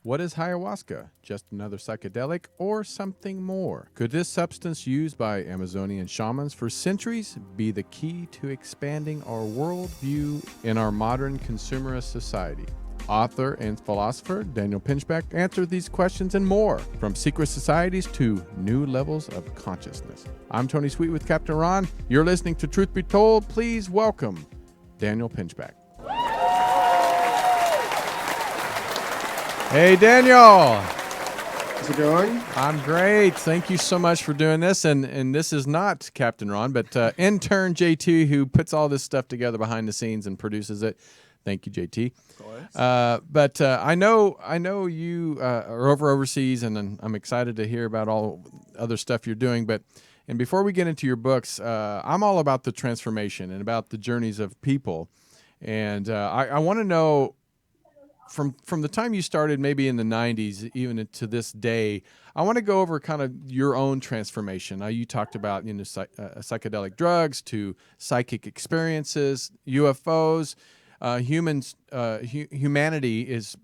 What is ayahuasca? Just another psychedelic or something more? Could this substance used by Amazonian shamans for centuries be the key to expanding our worldview in our modern consumerist society? Author and philosopher Daniel Pinchbeck answers these questions and more, from secret societies to new levels of consciousness. I'm Tony Sweet with Captain Ron. You're listening to Truth Be Told. Please welcome Daniel Pinchbeck. Hey, Daniel. How's it going? I'm great. Thank you so much for doing this. And this is not Captain Ron, but intern JT, who puts all this stuff together behind the scenes and produces it. Thank you, JT. But I know you are overseas, and I'm excited to hear about all other stuff you're doing. And before we get into your books, I'm all about the transformation and about the journeys of people. And I want to know, from the time you started, maybe in the 90s, even to this day, I want to go over kind of your own transformation. You talked about psychedelic drugs to psychic experiences, UFOs. Humanity is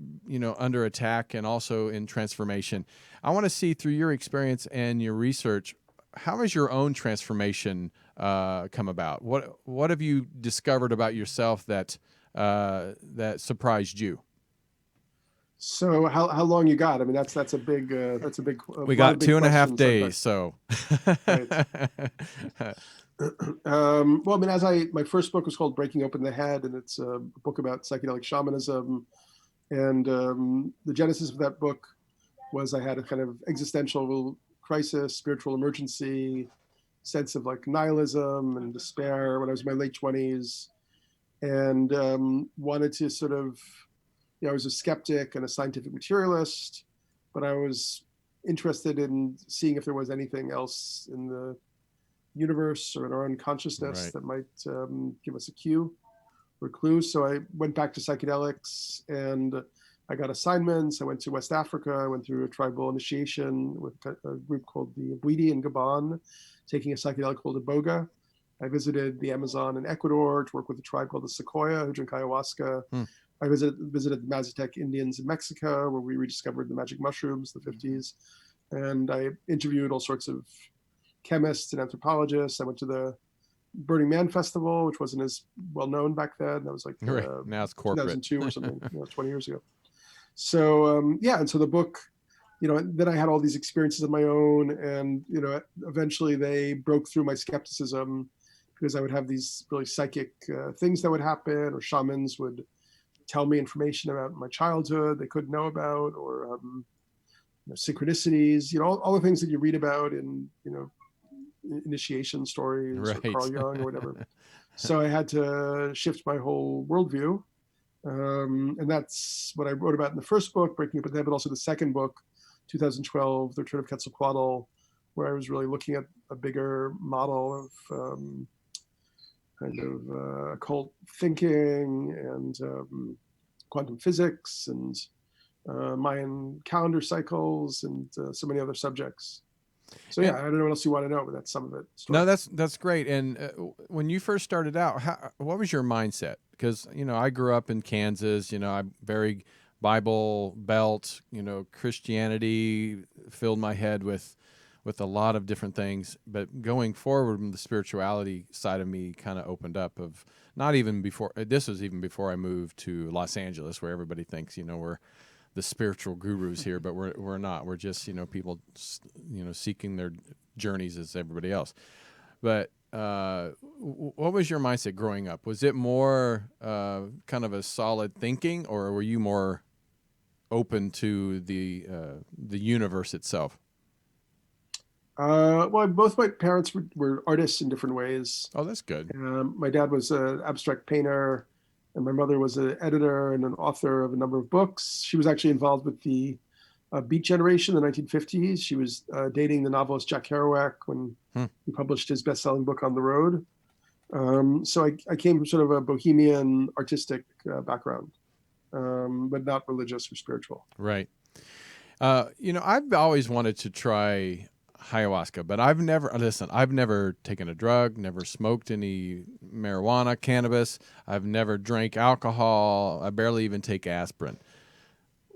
under attack and also in transformation. I want to see through your experience and your research, how has your own transformation come about? What have you discovered about yourself that surprised you? So how long you got? I mean, that's a big we got 2.5 days. So right. Well, I mean, my first book was called Breaking Open the Head, and it's a book about psychedelic shamanism. And the genesis of that book was I had a kind of existential crisis, spiritual emergency, sense of like nihilism and despair when I was in my late 20s, and wanted to sort of, I was a skeptic and a scientific materialist, but I was interested in seeing if there was anything else in the universe or in our own consciousness Right. that might give us a cue or clue. So I went back to psychedelics and I got assignments. I went to West Africa. I went through a tribal initiation with a group called the Bwiti in Gabon, taking a psychedelic called Iboga. I visited the Amazon in Ecuador to work with a tribe called the Sequoia, who drink ayahuasca. I visited the Mazatec Indians in Mexico, where we rediscovered the magic mushrooms in the 50s. And I interviewed all sorts of chemists and anthropologists. I went to the Burning Man Festival, which wasn't as well known back then. That was like now it's corporate. 2002 or something, 20 years ago. So and so the book, then I had all these experiences of my own, and eventually they broke through my skepticism, because I would have these really psychic things that would happen, or shamans would tell me information about my childhood they couldn't know about, or synchronicities, all the things that you read about in initiation stories, right, or Carl Jung or whatever. So I had to shift my whole worldview, and that's what I wrote about in the first book, Breaking Up with Head, but also the second book, 2012, The Return of Quetzalcoatl, where I was really looking at a bigger model of occult thinking and quantum physics and Mayan calendar cycles and so many other subjects. So I don't know what else you want to know, but that's some of it. No, that's great. And when you first started out, what was your mindset? Because I grew up in Kansas. I'm very Bible belt. Christianity filled my head with a lot of different things. But going forward, the spirituality side of me kind of opened up. Of not even before this was even before I moved to Los Angeles, where everybody thinks we're the spiritual gurus here, but we're not. We're just people seeking their journeys as everybody else. But what was your mindset growing up? Was it more kind of a solid thinking, or were you more open to the universe itself? Well, both my parents were artists in different ways. Oh, that's good. My dad was an abstract painter, and my mother was an editor and an author of a number of books. She was actually involved with the Beat Generation in the 1950s. She was dating the novelist Jack Kerouac when he published his best-selling book On the Road. So I came from sort of a bohemian artistic background, but not religious or spiritual. Right. I've always wanted to try ayahuasca, but I've never taken a drug, never smoked any marijuana, cannabis. I've never drank alcohol. I barely even take aspirin.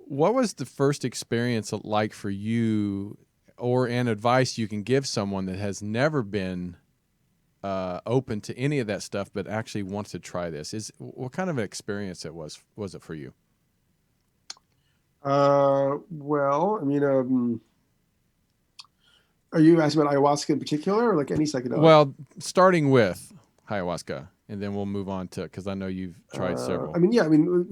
What was the first experience like for you, or an advice you can give someone that has never been open to any of that stuff, but actually wants to try this? What kind of an experience was it for you? Well, I mean, are you asking about ayahuasca in particular, or like any psychedelic? Well, starting with ayahuasca, and then we'll move on to, because I know you've tried I several. mean, yeah, I mean,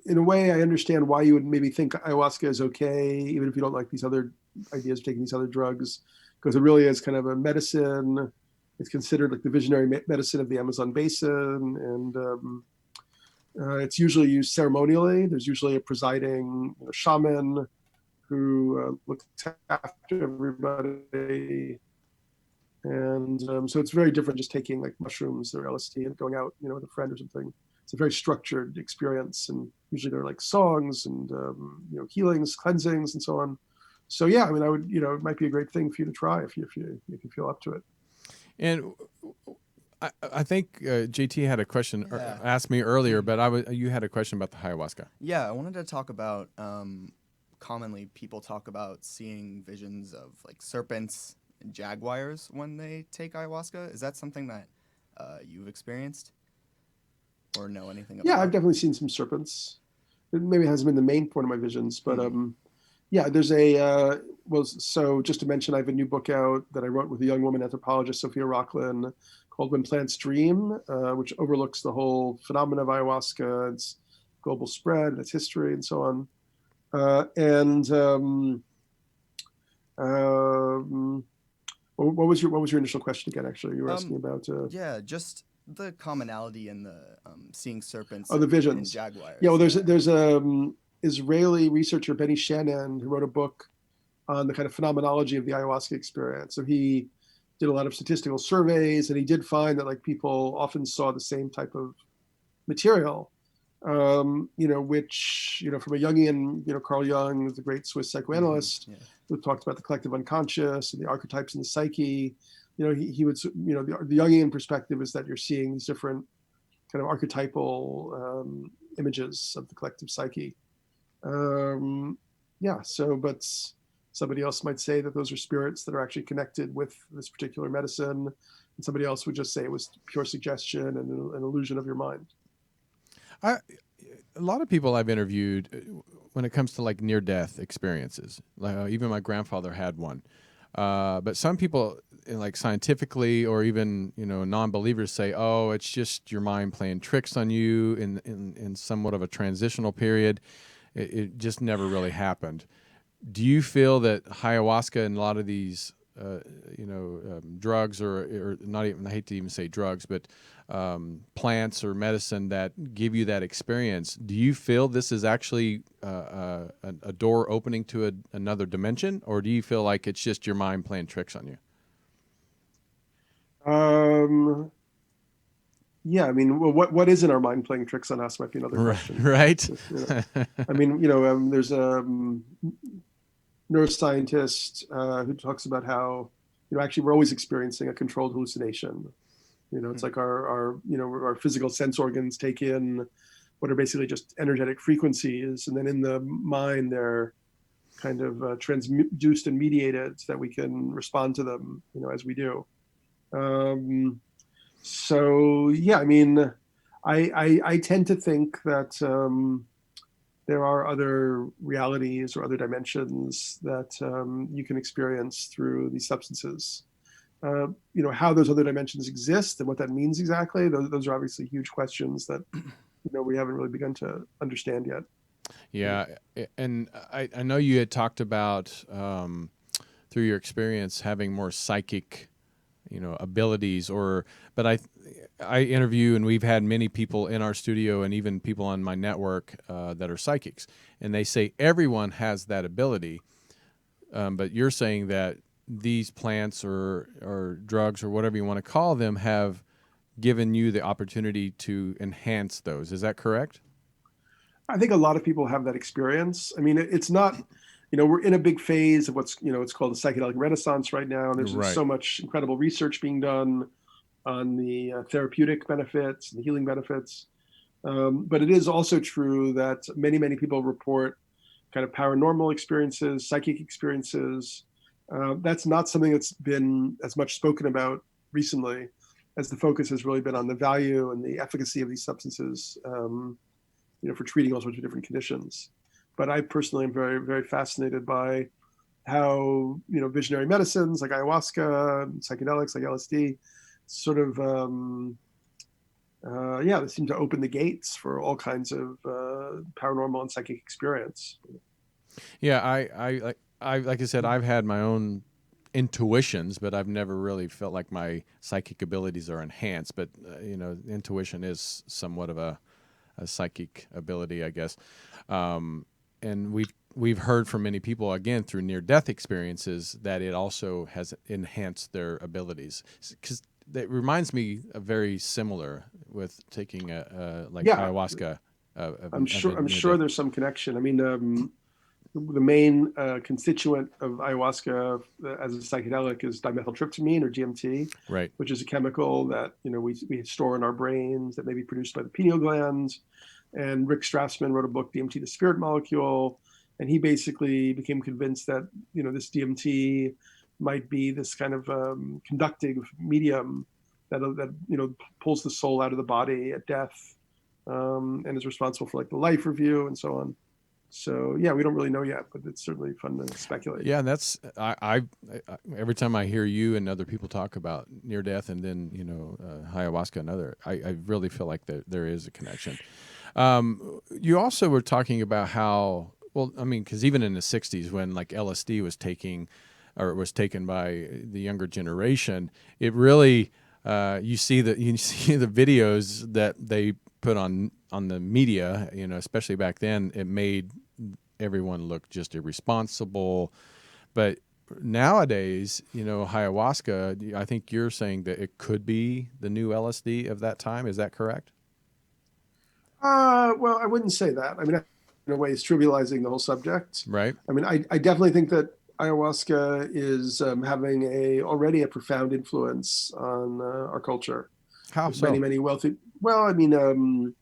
in a way, I understand why you would maybe think ayahuasca is okay, even if you don't like these other ideas of taking these other drugs, because it really is kind of a medicine. It's considered like the visionary medicine of the Amazon basin, and it's usually used ceremonially. There's usually a presiding shaman who looks after everybody. And so it's very different just taking like mushrooms or LSD and going out, with a friend or something. It's a very structured experience, and usually there are like songs and healings, cleansings, and so on. So yeah, I mean, I would, it might be a great thing for you to try if you feel up to it. And I think JT had a question Yeah. asked me earlier, but you had a question about the ayahuasca. Yeah, I wanted to talk about commonly people talk about seeing visions of like serpents and jaguars when they take ayahuasca. Is that something that you've experienced or know anything about? Yeah, I've definitely seen some serpents. It maybe hasn't been the main point of my visions, but yeah, there's so just to mention, I have a new book out that I wrote with a young woman anthropologist, Sophia Rocklin, called When Plants Dream, which overlooks the whole phenomenon of ayahuasca, its global spread, its history, and so on. What was your initial question again? Actually, you were asking about yeah, just the commonality in the seeing serpents the visions. and jaguars. Yeah, well, there's Israeli researcher Benny Shannon who wrote a book on the kind of phenomenology of the ayahuasca experience. So he did a lot of statistical surveys, and he did find that like people often saw the same type of material, which from a Jungian, Carl Jung, the great Swiss psychoanalyst, who talked about the collective unconscious and the archetypes in the psyche. He would, the Jungian perspective is that you're seeing these different kind of archetypal images of the collective psyche. But somebody else might say that those are spirits that are actually connected with this particular medicine, and somebody else would just say it was pure suggestion and an illusion of your mind. A lot of people I've interviewed, when it comes to like near-death experiences, like even my grandfather had one. But some people, like scientifically or even non-believers, say, "Oh, it's just your mind playing tricks on you in somewhat of a transitional period. It just never really happened." Do you feel that ayahuasca and a lot of these, drugs or not even, I hate to even say drugs, but plants or medicine that give you that experience, do you feel this is actually a door opening to another dimension, or do you feel like it's just your mind playing tricks on you? Yeah, I mean, well, what isn't our mind playing tricks on us might be another question. Right. I mean, there's a neuroscientist who talks about how, actually we're always experiencing a controlled hallucination. It's like our physical sense organs take in what are basically just energetic frequencies, and then in the mind they're kind of transduced and mediated so that we can respond to them, as we do. So yeah, I mean, I tend to think that there are other realities or other dimensions that you can experience through these substances. How those other dimensions exist and what that means exactly, those are obviously huge questions that we haven't really begun to understand yet. Yeah, and I know you had talked about through your experience having more psychic abilities, but I interview, and we've had many people in our studio and even people on my network that are psychics, and they say everyone has that ability, but you're saying that these plants or drugs or whatever you want to call them have given you the opportunity to enhance those. Is that correct? I think a lot of people have that experience. I mean, it's not, we're in a big phase of what's called the psychedelic renaissance right now. And there's so much incredible research being done on the therapeutic benefits and the healing benefits. But it is also true that many, many people report kind of paranormal experiences, psychic experiences. That's not something that's been as much spoken about recently, as the focus has really been on the value and the efficacy of these substances, for treating all sorts of different conditions. But I personally am very, very fascinated by how, visionary medicines like ayahuasca, psychedelics like LSD, sort of, they seem to open the gates for all kinds of paranormal and psychic experience. Yeah, I like I said, I've had my own intuitions, but I've never really felt like my psychic abilities are enhanced. But intuition is somewhat of a psychic ability, I guess. And we've heard from many people, again, through near-death experiences, that it also has enhanced their abilities. Because it reminds me of very similar with taking ayahuasca. I'm sure there's some connection. I mean, the main constituent of ayahuasca as a psychedelic is dimethyltryptamine, or DMT, right? Which is a chemical that we store in our brains that may be produced by the pineal glands. And Rick Strassman wrote a book, DMT, the Spirit Molecule, and he basically became convinced that this DMT might be this kind of conductive medium that pulls the soul out of the body at death, and is responsible for like the life review and so on. So yeah, we don't really know yet, but it's certainly fun to speculate. Yeah, that's I every time I hear you and other people talk about near death and then ayahuasca and other, I really feel like there is a connection. You also were talking about how, well, I mean, because even in the '60s when like LSD was taken by the younger generation, it really you see the videos that they put on the media, especially back then, it made everyone look just irresponsible. But nowadays, ayahuasca, I think you're saying that it could be the new LSD of that time. Is that correct? Well, I wouldn't say that. I mean, in a way, it's trivializing the whole subject. Right. I mean, I definitely think that ayahuasca is having already a profound influence on our culture. How There's so? many wealthy. Well, I mean,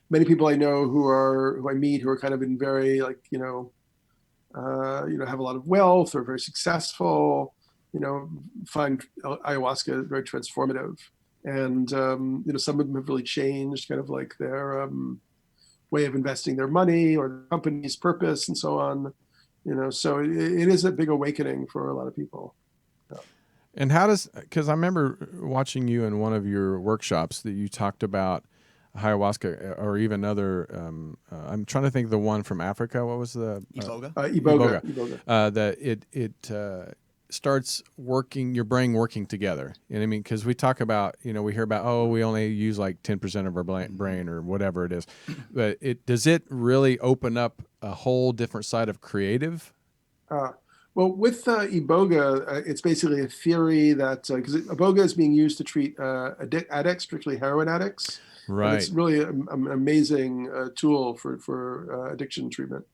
many people I know who I meet who are kind of in very have a lot of wealth or very successful, find ayahuasca very transformative. And some of them have really changed kind of like their way of investing their money or the company's purpose and so on. So it is a big awakening for a lot of people. Yeah. And because I remember watching you in one of your workshops that you talked about ayahuasca or even other, I'm trying to think of the one from Africa. What was the? Iboga. Iboga. That it starts working, your brain working together. You know what I mean? Because we talk about, we hear about, we only use like 10% of our brain or whatever it is. But does it really open up a whole different side of creative? Well, with Iboga, it's basically a theory that, because Iboga is being used to treat addicts, particularly heroin addicts. Right. And it's really an amazing tool for addiction treatment.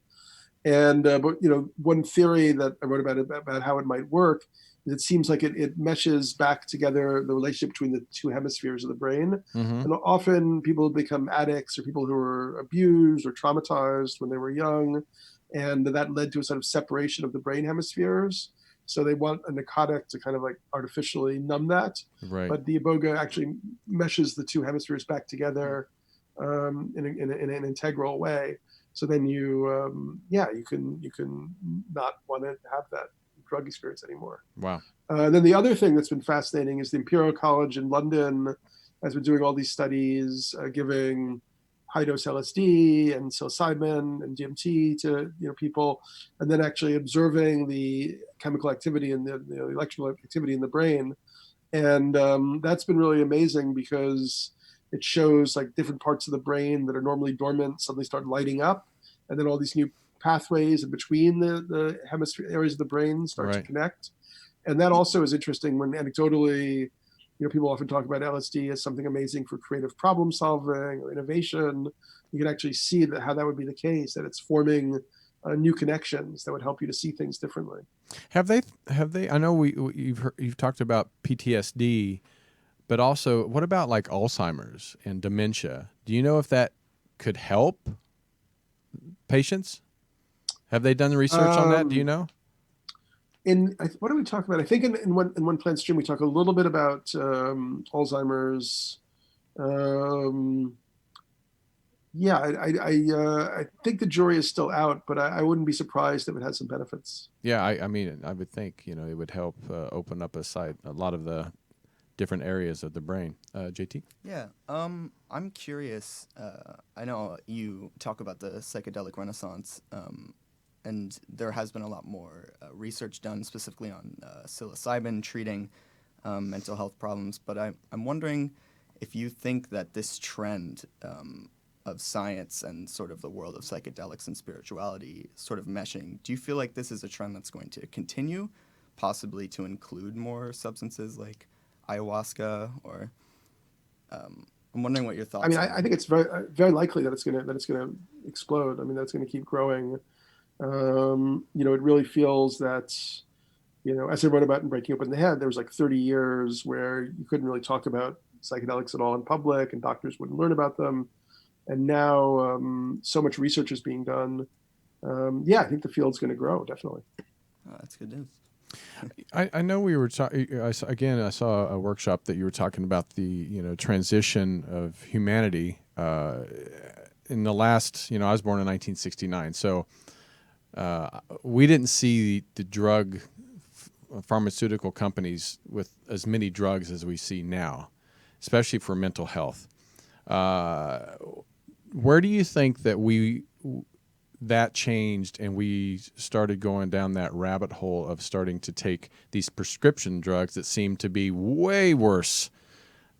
And but one theory that I wrote about how it might work is it seems like it meshes back together the relationship between the two hemispheres of the brain. Mm-hmm. And often people become addicts or people who were abused or traumatized when they were young, and that led to a sort of separation of the brain hemispheres. So they want a narcotic to kind of like artificially numb that. Right. But the Iboga actually meshes the two hemispheres back together in an integral way. So then you can not want to have that drug experience anymore. Wow. Then the other thing that's been fascinating is the Imperial College in London has been doing all these studies, giving high-dose LSD and psilocybin and DMT to people, and then actually observing the chemical activity and the electrical activity in the brain. And that's been really amazing because it shows like different parts of the brain that are normally dormant suddenly start lighting up, and then all these new pathways in between the hemisphere areas of the brain start to connect. And that also is interesting when anecdotally, people often talk about LSD as something amazing for creative problem solving or innovation. You can actually see how that would be the case, that it's forming new connections that would help you to see things differently. Have they? I know you've talked about PTSD, but also what about like Alzheimer's and dementia? Do you know if that could help patients? Have they done the research on that? Do you know? What do we talk about? I think in one plant stream we talk a little bit about Alzheimer's. Um, yeah, I think the jury is still out, but I wouldn't be surprised if it has some benefits. Yeah, I mean, I would think, it would help open up a lot of the different areas of the brain. JT? Yeah, I'm curious. I know you talk about the psychedelic renaissance, and there has been a lot more research done specifically on psilocybin treating mental health problems. But I'm wondering if you think that this trend of science and sort of the world of psychedelics and spirituality sort of meshing, do you feel like this is a trend that's going to continue, possibly to include more substances like ayahuasca, or I'm wondering what your thoughts I mean, are. I think it's very likely that it's gonna explode. I mean, that's gonna keep growing. It really feels that, as I wrote about in Breaking Open the Head, there was like 30 years where you couldn't really talk about psychedelics at all in public, and doctors wouldn't learn about them. And now, so much research is being done. Yeah, I think the field's going to grow, definitely. Oh, that's good news. I know we were talking again. I saw a workshop that you were talking about the transition of humanity in the last. I was born in 1969, so we didn't see the drug pharmaceutical companies with as many drugs as we see now, especially for mental health. Where do you think that changed and we started going down that rabbit hole of starting to take these prescription drugs that seem to be way worse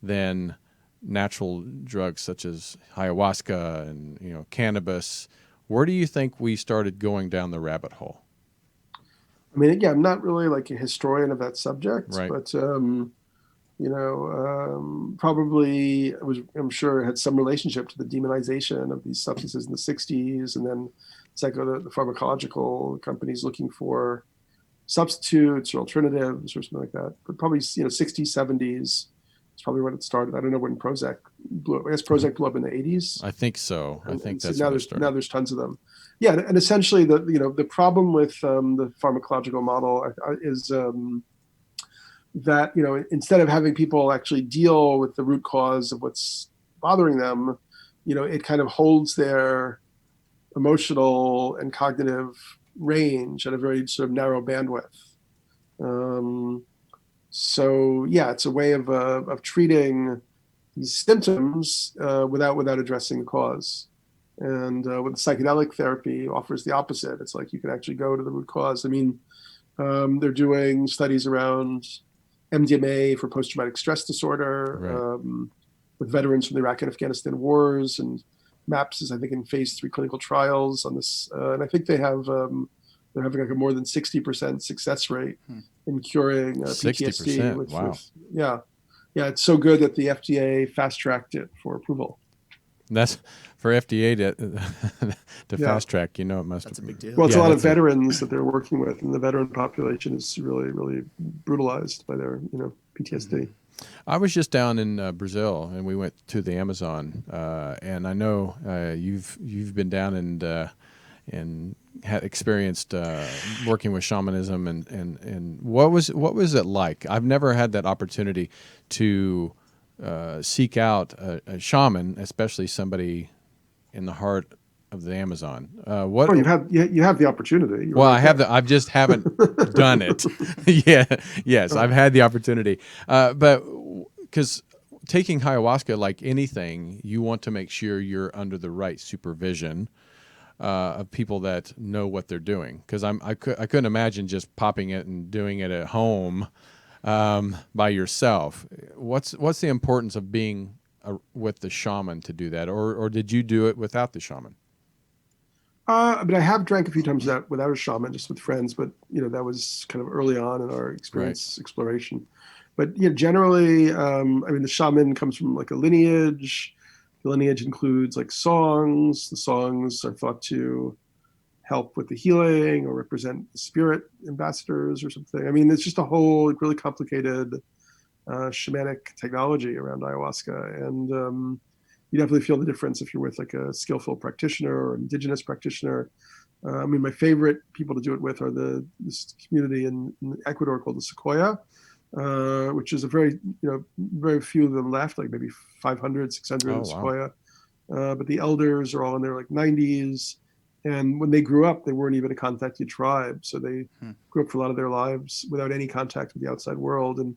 than natural drugs such as ayahuasca and cannabis? Where do you think we started going down the rabbit hole? I mean, again, I'm not really like a historian of that subject, Right. but probably I'm sure it had some relationship to the demonization of these substances in the 60s, and then the pharmacological companies looking for substitutes or alternatives or something like that. But probably 60s, 70s is probably when it started. I don't know when Prozac blew up. I guess Prozac blew up in the 80s. I think so. I think that's now when it started. now there's tons of them. Yeah, and essentially the problem with the pharmacological model is that instead of having people actually deal with the root cause of what's bothering them, it kind of holds their emotional and cognitive range at a very sort of narrow bandwidth. So yeah, it's a way of treating these symptoms without addressing the cause. And with psychedelic therapy offers the opposite. It's like you can actually go to the root cause. I mean, they're doing studies around MDMA for post-traumatic stress disorder, Right. with veterans from the Iraq and Afghanistan wars, and MAPS is, I think, in phase 3 clinical trials on this. And I think they're having like a more than 60% success rate in curing PTSD. 60%. Wow. Yeah, it's so good that the FDA fast-tracked it for approval. That's for FDA to fast track. It must. That's a big deal. Well, it's a lot of veterans that they're working with, and the veteran population is really, really brutalized by their, PTSD. I was just down in Brazil, and we went to the Amazon, and I know you've been down and had experienced working with shamanism, and what was it like? I've never had that opportunity to seek out a shaman, especially somebody in the heart of the Amazon. You have the opportunity. Well, I just haven't done it. Yeah, yes, I've had the opportunity, but because taking ayahuasca, like anything, you want to make sure you're under the right supervision of people that know what they're doing. Because I couldn't imagine just popping it and doing it at home by yourself. What's the importance of being with the shaman to do that, or did you do it without the shaman? I mean, I have drank a few times without a shaman, just with friends, but that was kind of early on in our exploration. But generally, I mean, the shaman comes from like a lineage. The lineage includes like songs. The songs are thought to help with the healing or represent the spirit ambassadors or something. I mean, it's just a whole really complicated shamanic technology around ayahuasca, and you definitely feel the difference if you're with like a skillful practitioner or indigenous practitioner. I mean, my favorite people to do it with are this community in Ecuador called the Sequoia, which is a very few of them left, like maybe 500, 600 Oh, in wow. Sequoia. But the elders are all in their like 90s. And when they grew up, they weren't even a contacted tribe. So they grew up for a lot of their lives without any contact with the outside world. And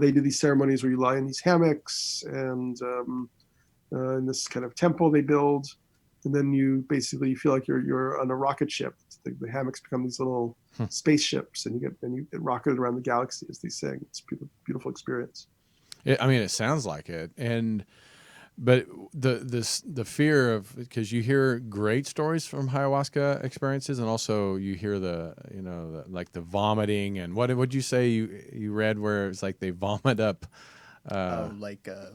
they do these ceremonies where you lie in these hammocks and in this kind of temple they build. And then you basically feel like you're on a rocket ship. The hammocks become these little spaceships, and you get rocketed around the galaxy as they sing. It's a beautiful experience. I mean, it sounds like it, but the fear of, because you hear great stories from ayahuasca experiences, and also you hear like the vomiting, and what would you say you read where it's like they vomit up. Like a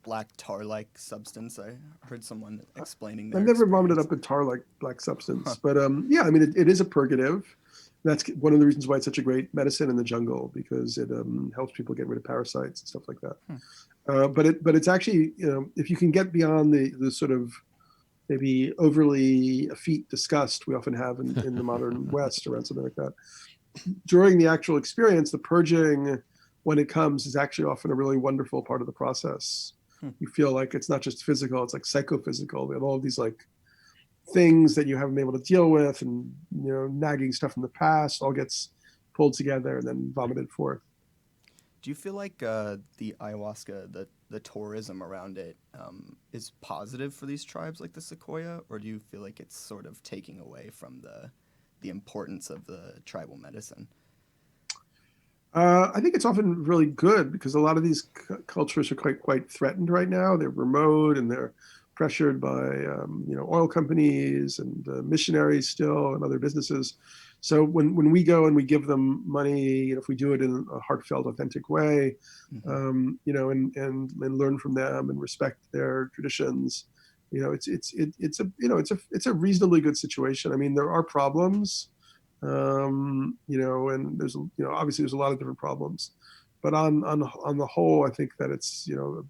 black tar-like substance. I heard someone explaining I've their never vomited experience. up a tar-like black substance, but yeah, I mean, it is a purgative. That's one of the reasons why it's such a great medicine in the jungle, because it helps people get rid of parasites and stuff like that. But it's actually, if you can get beyond the sort of maybe overly effete disgust we often have in the modern West around something like that, during the actual experience, the purging, when it comes, is actually often a really wonderful part of the process. You feel like it's not just physical, it's like psychophysical. They have all of these like things that you haven't been able to deal with, and nagging stuff from the past all gets pulled together and then vomited forth. Do you feel like the ayahuasca, the tourism around it, is positive for these tribes like the Sequoia, or do you feel like it's sort of taking away from the importance of the tribal medicine? I think it's often really good, because a lot of these cultures are quite threatened right now. They're remote, and they're pressured by oil companies and missionaries still, and other businesses. So when we go and we give them money, if we do it in a heartfelt, authentic way, and learn from them and respect their traditions, it's a reasonably good situation. I mean, there are problems, and there's obviously there's a lot of different problems, but on the whole, I think that it's a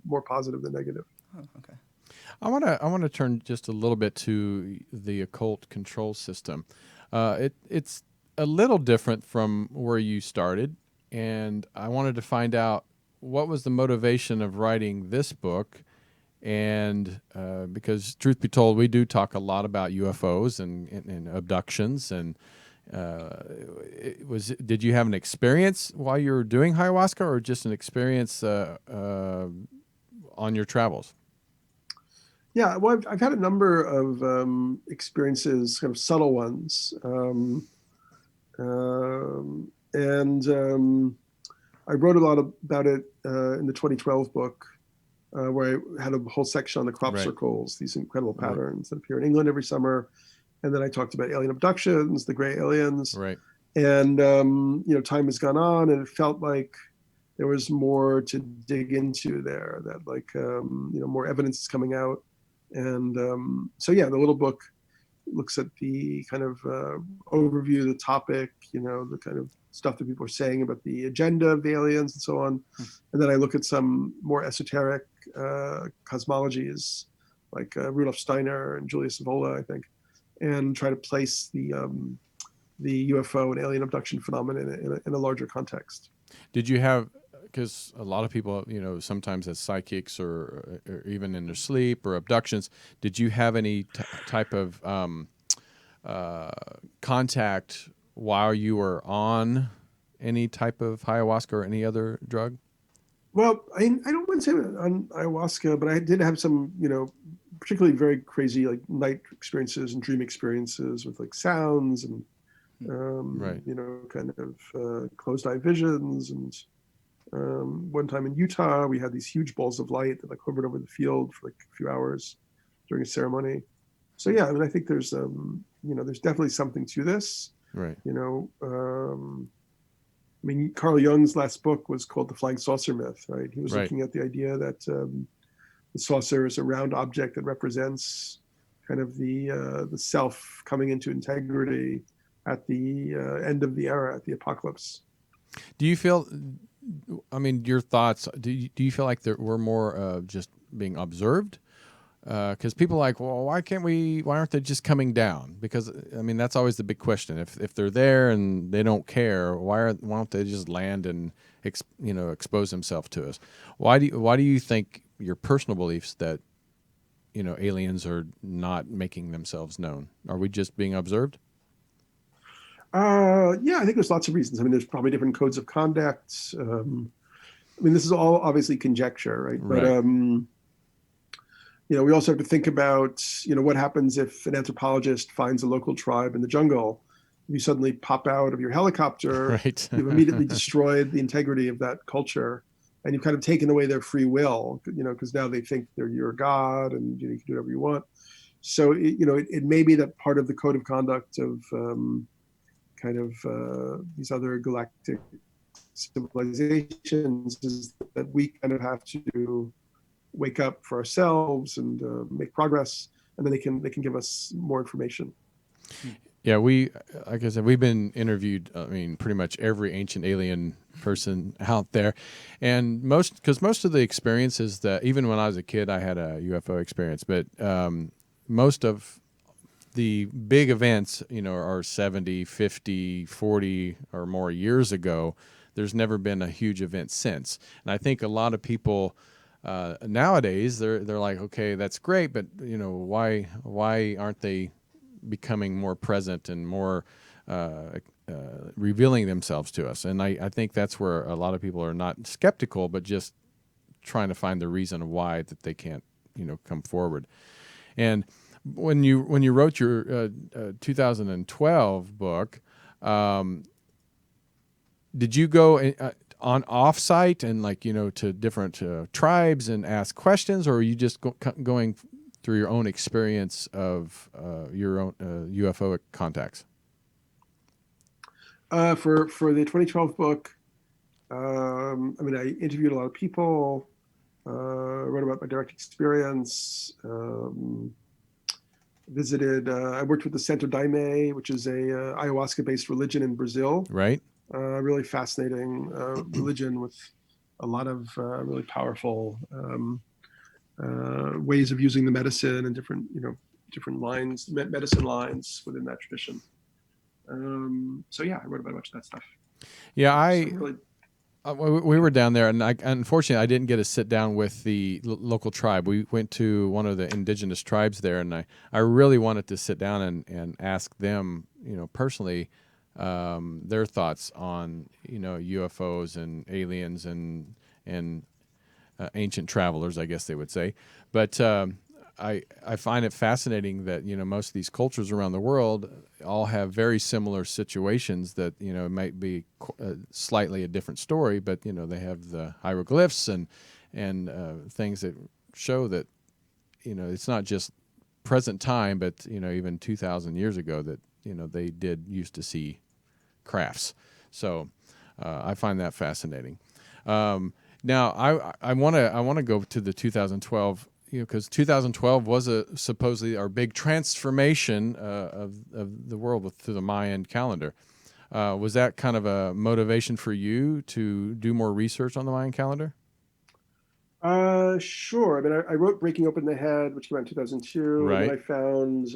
more positive than negative. Oh, okay. I want to turn just a little bit to the occult control system. It's a little different from where you started, and I wanted to find out what was the motivation of writing this book. And because truth be told, we do talk a lot about UFOs and abductions. And did you have an experience while you were doing ayahuasca, or just an experience on your travels? Yeah, well, I've had a number of experiences, kind of subtle ones, and I wrote a lot about it in the 2012 book, where I had a whole section on the crop Right. circles, these incredible patterns that appear in England every summer. And then I talked about alien abductions, the gray aliens. Right. And, time has gone on, and it felt like there was more to dig into there, that like, more evidence is coming out. And so, yeah, the little book looks at the kind of overview of the topic, the kind of stuff that people are saying about the agenda of the aliens and so on. And then I look at some more esoteric cosmologies, like Rudolf Steiner and Julius Evola, I think, and try to place the UFO and alien abduction phenomenon in a larger context. Did you have, because a lot of people, sometimes as psychics or even in their sleep or abductions, did you have any type of contact while you were on any type of ayahuasca or any other drug? Well, I don't want to say on ayahuasca, but I did have some, particularly very crazy like night experiences and dream experiences with like sounds and, Right. kind of closed eye visions. And one time in Utah, we had these huge balls of light that like hovered over the field for like a few hours during a ceremony. So yeah, I mean, I think there's there's definitely something to this. Right. I mean, Carl Jung's last book was called The Flying Saucer Myth, right? He was Right. looking at the idea that the saucer is a round object that represents kind of the self coming into integrity at the end of the era, at the apocalypse. Do you feel, I mean, your thoughts, do you feel like we're more just being observed, because people are like, well, why aren't they just coming down? Because I mean, that's always the big question. If they're there and they don't care, why don't they just land and expose themselves to us? Why do you think, your personal beliefs, that aliens are not making themselves known? Are we just being observed? Yeah, I think there's lots of reasons. I mean, there's probably different codes of conduct. I mean, this is all obviously conjecture, right? Right. But we also have to think about, what happens if an anthropologist finds a local tribe in the jungle. You suddenly pop out of your helicopter, Right. you've immediately destroyed the integrity of that culture, and you've kind of taken away their free will, because now they think they're your god, and you can do whatever you want. So, it may be that part of the code of conduct of these other galactic civilizations is that we kind of have to wake up for ourselves and make progress, and then they can give us more information. Yeah, like I said, we've been interviewed. I mean, pretty much every ancient alien person out there, and most of the experiences that, even when I was a kid, I had a UFO experience, but most of the big events, are 70, 50, 40 or more years ago. There's never been a huge event since, and I think a lot of people nowadays they're like, okay, that's great, but why aren't they becoming more present and more revealing themselves to us? And I think that's where a lot of people are not skeptical, but just trying to find the reason why that they can't come forward. And when you wrote your 2012 book, did you go on offsite and to different tribes and ask questions, or are you just going through your own experience of your own UFO contacts? For the 2012 book, I mean, I interviewed a lot of people, wrote about my direct experience, visited. I worked with the Santo Daime, which is a ayahuasca-based religion in Brazil. Right. Really fascinating religion with a lot of really powerful ways of using the medicine and different lines, medicine lines within that tradition. So yeah, I wrote about a bunch of that stuff. Yeah, So we were down there, and unfortunately I didn't get to sit down with the local tribe. We went to one of the indigenous tribes there, and I really wanted to sit down and ask them, personally, their thoughts on UFOs and aliens and ancient travelers, I guess they would say. But I find it fascinating that most of these cultures around the world all have very similar situations that it might be slightly a different story, but they have the hieroglyphs and things that show that it's not just present time, but even 2,000 years ago that they did used to see crafts. So I find that fascinating. Now I want to go to the 2012, because 2012 was supposedly our big transformation of the world through the Mayan calendar. Was that kind of a motivation for you to do more research on the Mayan calendar? Sure. I mean, I wrote Breaking Open the Head, which came out in 2002. Right. And then I found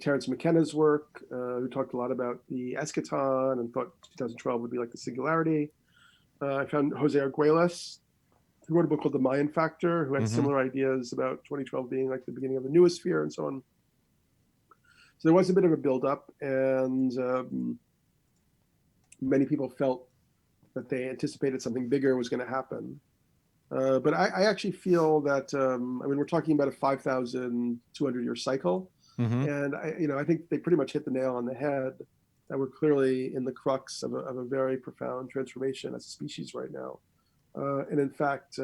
Terence McKenna's work, who talked a lot about the eschaton and thought 2012 would be like the singularity. I found Jose Arguelles, who wrote a book called The Mayan Factor, who had similar ideas about 2012 being like the beginning of the noosphere and so on. So there was a bit of a buildup, and many people felt that they anticipated something bigger was going to happen. But I actually feel that, I mean, we're talking about a 5,200 year cycle. And I think they pretty much hit the nail on the head, that we're clearly in the crux of a very profound transformation as a species right now. And in fact,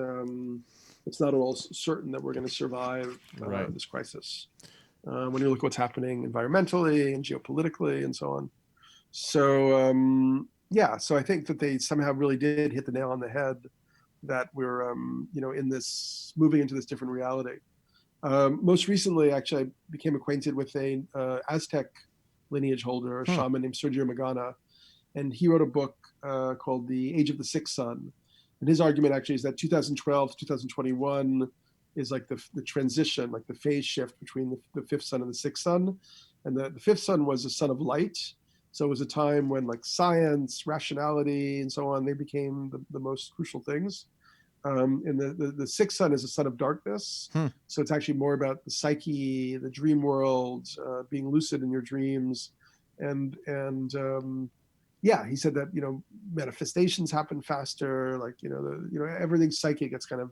it's not at all certain that we're going to survive this crisis. When you look at what's happening environmentally and geopolitically and so on. So yeah, so I think that they somehow really did hit the nail on the head, that we're in this, moving into this different reality. Most recently, actually, I became acquainted with a Aztec lineage holder, a shaman named Sergio Magana, and he wrote a book called The Age of the Sixth Sun. And his argument actually is that 2012 to 2021 is like the transition, like the phase shift between the fifth sun and the sixth sun. And the fifth sun was a sun of light. So it was a time when like science, rationality, and so on, they became the most crucial things. And the sixth sun is a sun of darkness. So it's actually more about the psyche, the dream world, being lucid in your dreams. And yeah, he said that, manifestations happen faster, like, everything psychic gets kind of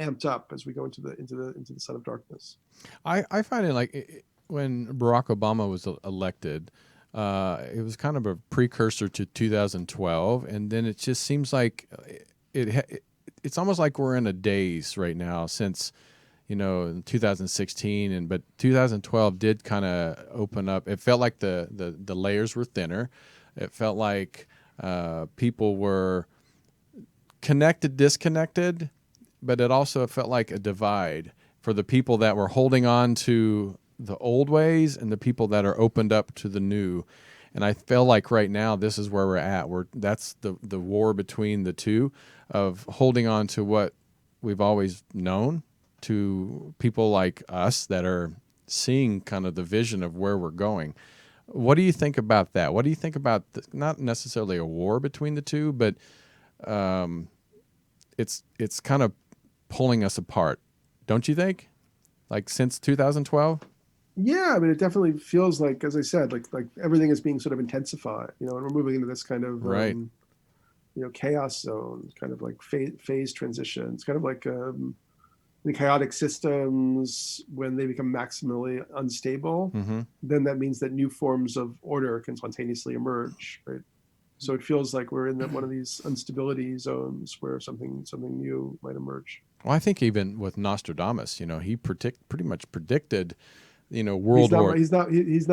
amped up as we go into the sun of darkness. I find it like when Barack Obama was elected, it was kind of a precursor to 2012, and then it just seems like it's almost like we're in a daze right now since, in 2016, but 2012 did kind of open up. It felt like the layers were thinner. It felt like people were connected, disconnected, but it also felt like a divide for the people that were holding on to the old ways and the people that are opened up to the new. And I feel like right now this is where we're at. That's the war between the two, of holding on to what we've always known, to people like us that are seeing kind of the vision of where we're going. What do you think about that? What do you think about not necessarily a war between the two, but it's kind of pulling us apart, don't you think? Like since 2012? Yeah, I mean, it definitely feels like, as I said, like everything is being sort of intensified, and we're moving into this kind of right. Chaos zone, kind of like phase transition. It's kind of like the chaotic systems, when they become maximally unstable, then that means that new forms of order can spontaneously emerge, right? So it feels like we're in one of these instability zones where something new might emerge. Well, I think even with Nostradamus, he pretty much predicted, World War. He's not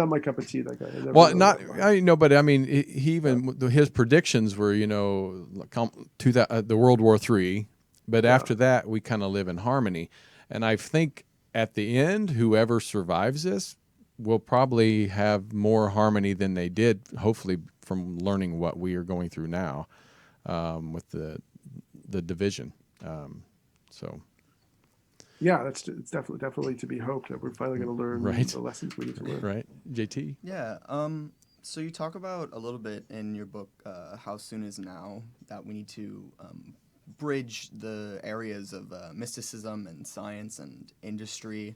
my cup of tea, that guy. Well, not I know, but I mean, he even his predictions were, the World War III, but after that we kind of live in harmony, and I think at the end, whoever survives this will probably have more harmony than they did, hopefully, from learning what we are going through now, with the division. So. Yeah, it's definitely to be hoped that we're finally going to learn the lessons we need to learn. Right, JT. Yeah. So you talk about a little bit in your book, How Soon Is Now, that we need to bridge the areas of mysticism and science and industry.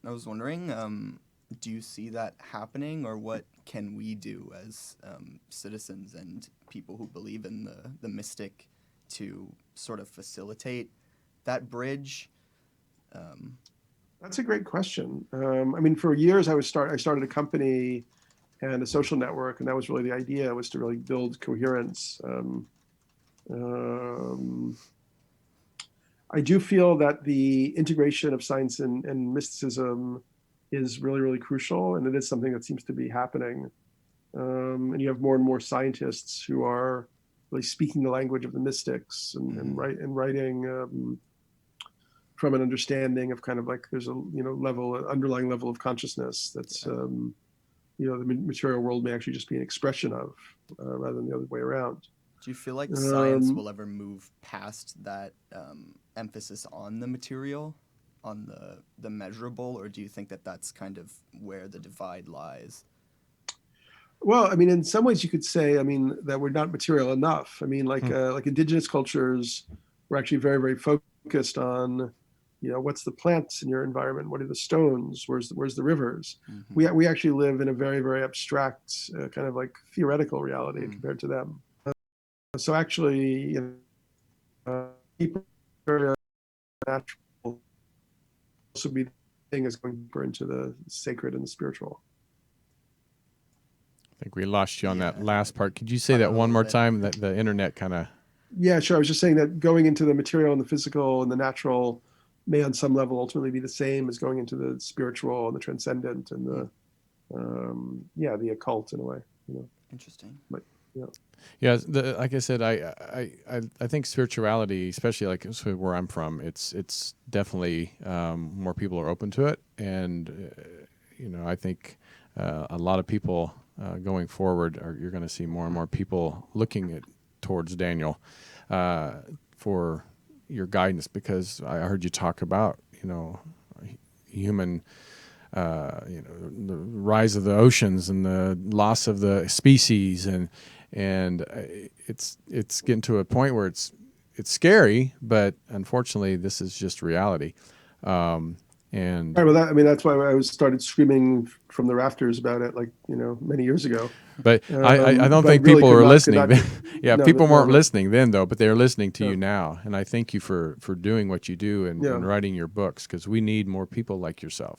And I was wondering, do you see that happening, or what can we do as citizens and people who believe in the mystic to sort of facilitate that bridge? That's a great question. I mean, for years I started a company and a social network, and that was really the idea, was to really build coherence. I do feel that the integration of science and mysticism is really, really crucial, and it is something that seems to be happening. And you have more and more scientists who are really speaking the language of the mystics and writing from an understanding of kind of like there's a underlying level of consciousness that's the material world may actually just be an expression of, rather than the other way around. Do you feel like science will ever move past that emphasis on the material, on the measurable, or do you think that that's kind of where the divide lies? Well, I mean, in some ways you could say, that we're not material enough. I mean, like indigenous cultures were actually very, very focused on, what's the plants in your environment? What are the stones? Where's the rivers? Mm-hmm. We actually live in a very, very abstract kind of like theoretical reality compared to them. So actually, people are natural also be the thing is going deeper into the sacred and the spiritual. I think we lost you on that last part. Could you say that one more time? That the internet kind of. Yeah, sure. I was just saying that going into the material and the physical and the natural may on some level ultimately be the same as going into the spiritual and the transcendent and the occult in a way. Interesting. But yeah, like I said, I think spirituality, especially like where I'm from, it's definitely more people are open to it, and I think a lot of people going forward you're going to see more and more people looking towards Daniel for your guidance, because I heard you talk about human, the rise of the oceans and the loss of the species, and it's getting to a point where it's scary, but unfortunately, this is just reality. And right, well, that's why I started screaming from the rafters about it, like many years ago. But I don't think really people could were not- listening. could not- Yeah, no, people weren't no. listening then, though, but they're listening to No. you now. And I thank you for doing what you do and, Yeah. and writing your books, because we need more people like yourself.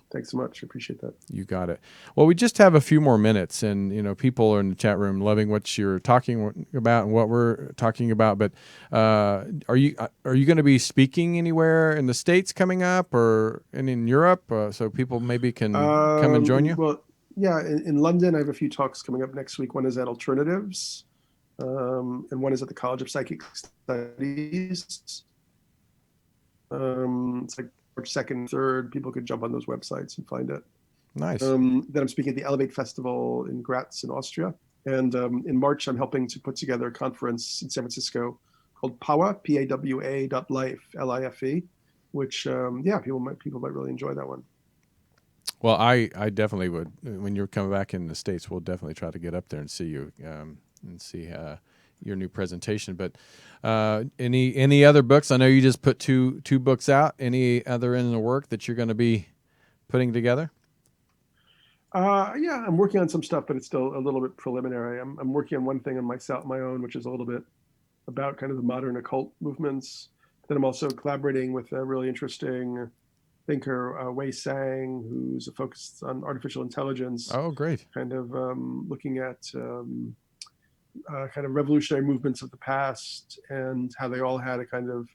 Thanks so much. I appreciate that. You got it. Well, we just have a few more minutes, and people are in the chat room loving what you're talking about and what we're talking about. But are you going to be speaking anywhere in the States coming up, or in Europe, so people maybe can come and join you? Well, yeah, in London, I have a few talks coming up next week. One is at Alternatives, and one is at the College of Psychic Studies. It's like March 2nd, 3rd. People could jump on those websites and find it. Nice. Then I'm speaking at the Elevate Festival in Graz in Austria. And in March, I'm helping to put together a conference in San Francisco called PAWA, PAWA.life, LIFE, which, people might really enjoy that one. Well, I definitely would. When you're coming back in the States, we'll definitely try to get up there and see you and see your new presentation. But any other books? I know you just put two books out. Any other in the work that you're going to be putting together? Yeah, I'm working on some stuff, but it's still a little bit preliminary. I'm working on one thing on my own, which is a little bit about kind of the modern occult movements. Then I'm also collaborating with a really interesting thinker, Wei Sang, who's focused on artificial intelligence. Oh, great. Kind of looking at kind of revolutionary movements of the past and how they all had a kind of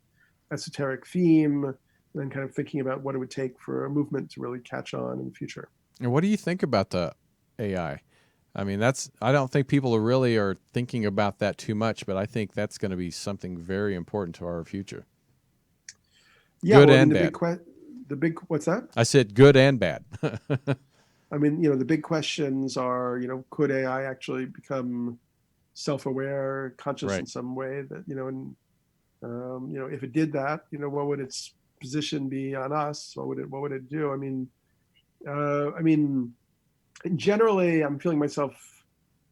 esoteric theme, and then kind of thinking about what it would take for a movement to really catch on in the future. And what do you think about the AI? I mean, I don't think people really are thinking about that too much, but I think that's going to be something very important to our future. Yeah, good well, and bad. What's that? I said good and bad. I mean, the big questions are, could AI actually become self-aware, conscious Right. in some way that, and, if it did that, what would its position be on us? What would it do? I mean, generally, I'm feeling myself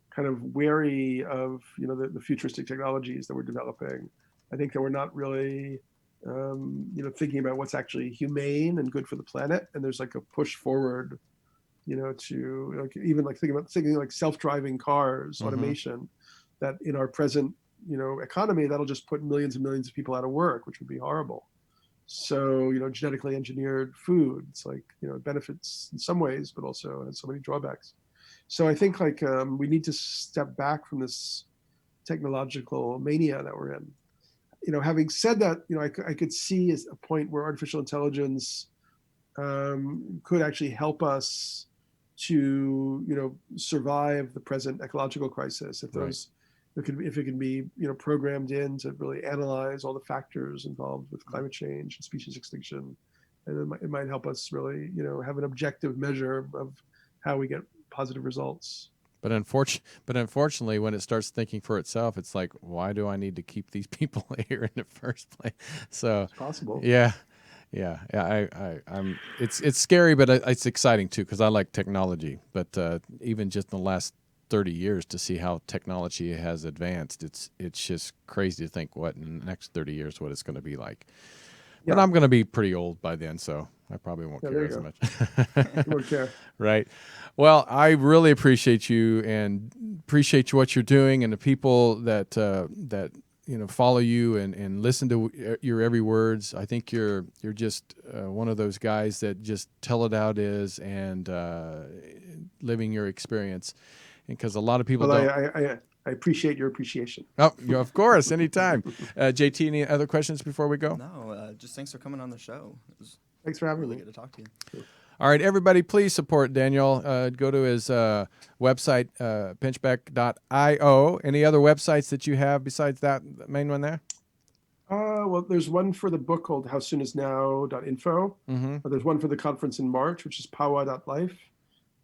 kind of wary of, the futuristic technologies that we're developing. I think that we're not really, thinking about what's actually humane and good for the planet. And there's like a push forward, to like even like thinking like self-driving cars, Mm-hmm. automation, that in our present, economy, that'll just put millions and millions of people out of work, which would be horrible. So, genetically engineered food, it's like, it benefits in some ways, but also has so many drawbacks. So I think like we need to step back from this technological mania that we're in. Having said that, I could see a point where artificial intelligence could actually help us to, survive the present ecological crisis. If those, if it can be, programmed in to really analyze all the factors involved with climate change and species extinction, and it might help us really, have an objective measure of how we get positive results. But unfortunately, when it starts thinking for itself, it's like, why do I need to keep these people here in the first place? So It's possible. Yeah. I'm. It's scary, but it's exciting too, because I like technology. But even just in the last 30 years, to see how technology has advanced, it's just crazy to think what in the next 30 years what it's going to be like. But Yeah. I'm going to be pretty old by then, so I probably won't care there as you much. You won't care. Right. Well, I really appreciate you and appreciate what you're doing, and the people that follow you and listen to your every words. I think you're just one of those guys that just tell it how it is and living your experience. And because a lot of people Well, don't. I appreciate your appreciation. Oh, of course, anytime. JT, any other questions before we go? No, just thanks for coming on the show. It was Thanks for having really me. good to talk to you. All right, everybody, please support Daniel. Go to his website, pinchbeck.io. Any other websites that you have besides that main one there? Well, there's one for the book called howsoonisnow.info. Mm-hmm. There's one for the conference in March, which is pawa.life.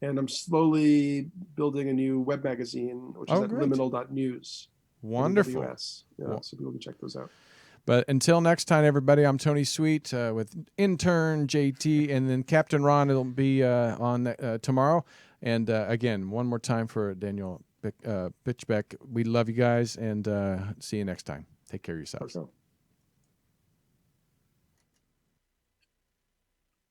And I'm slowly building a new web magazine, which is at great. liminal.news. Wonderful. AWS. Yeah, so people can check those out. But until next time, everybody, I'm Tony Sweet with intern JT, and then Captain Ron will be on tomorrow. And again, one more time for Daniel Pinchbeck. We love you guys, and see you next time. Take care of yourselves.